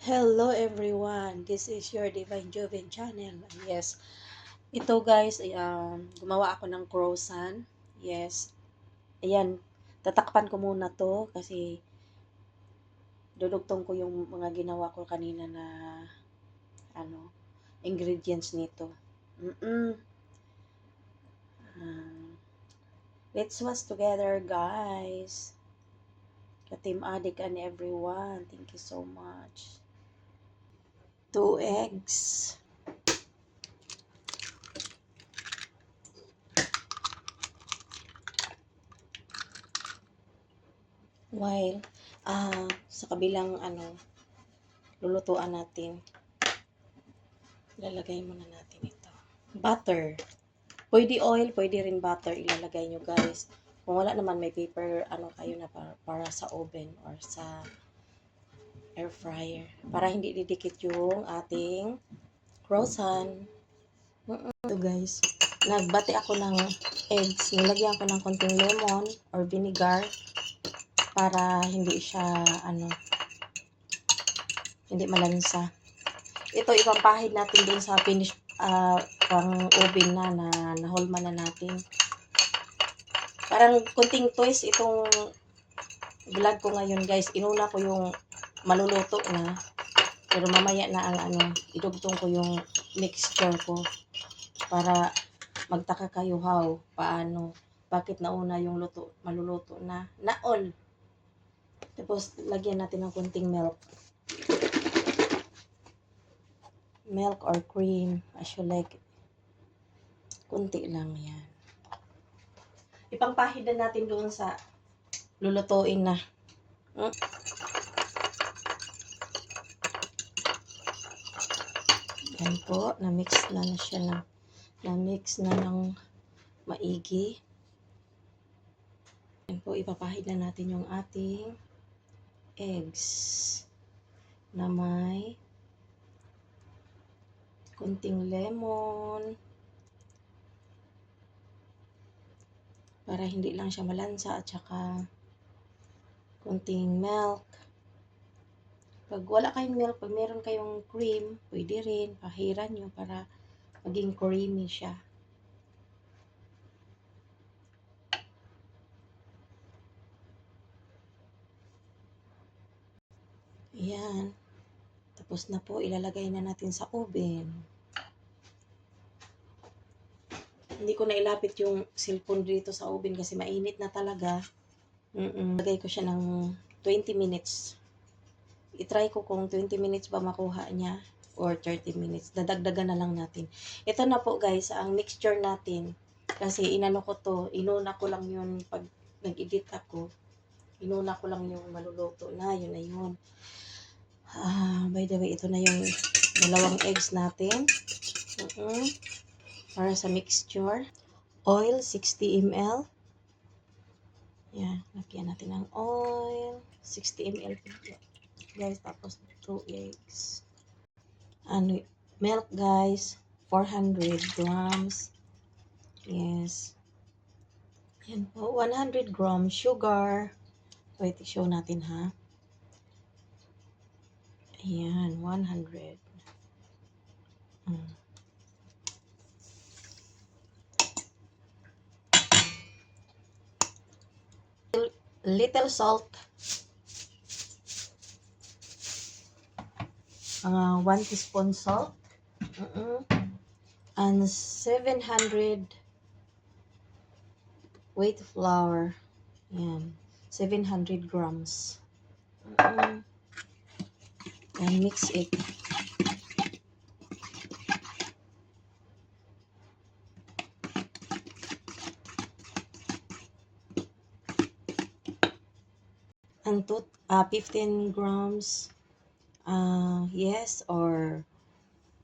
Hello everyone, this is your Divine Joven channel. Yes, ito guys, gumawa ako ng croissant. Yes, ayan, tatakpan ko muna to kasi dudugtong ko yung mga ginawa ko kanina na ano, ingredients nito. Um, let's watch together guys. Ka-team Adik and everyone, thank you so much. 2 eggs. While sa kabilang lulutuan natin, ilalagay muna natin ito. Butter. Pwede oil, pwede rin butter ilalagay nyo guys. Kung wala naman may paper kayo na para sa oven or sa air fryer. Para hindi didikit yung ating croissant. Ito guys, nagbati ako ng eggs. Nilagyan ko ng konting lemon or vinegar para hindi siya hindi malansa. Ito ipampahid natin dun sa finish pang oven na nahulma na natin. Parang kunting twist itong vlog ko ngayon guys. Inuna ko yung maluluto na. Pero mamaya na ang idugtong ko yung mixture ko. Para magtaka kayo paano. Bakit nauna yung maluluto na. Naol. Tapos lagyan natin ng kunting milk. Milk or cream as you like. Kunti lang yan. Ipangpahid na natin doon sa lulutuin na. Yan po, na-mix na siya na-mix na ng maigi. Yan po, ipapahid na natin yung ating eggs na may kunting lemon para hindi lang siya malansa at saka kunting milk. Pag wala kayong milk, pag meron kayong cream, pwede rin, pahiran nyo para maging creamy siya. Ayan. Tapos na po, ilalagay na natin sa oven. Hindi ko na ilapit yung cellphone dito sa oven kasi mainit na talaga. Lagay ko siya ng 20 minutes. I-try ko kung 20 minutes ba makuha niya or 30 minutes. Dadagdagan na lang natin. Ito na po guys, ang mixture natin. Kasi inuna ko lang yun pag nag-edit ako. Inuna ko lang yung maluluto na, yun na yun. By the way, ito na yung dalawang eggs natin. Para sa mixture. Oil, 60 ml. Yan, lagyan natin ng oil. 60 ml. Guys, tapos 2 eggs. Milk guys, 400 grams. Yes. Yan po, 100 grams sugar. Wait, show natin ha. Ayan, 100. Little salt. 1 teaspoon salt. And 700 wheat flour. Yan, 700 grams. And mix it. And 15 grams yes, or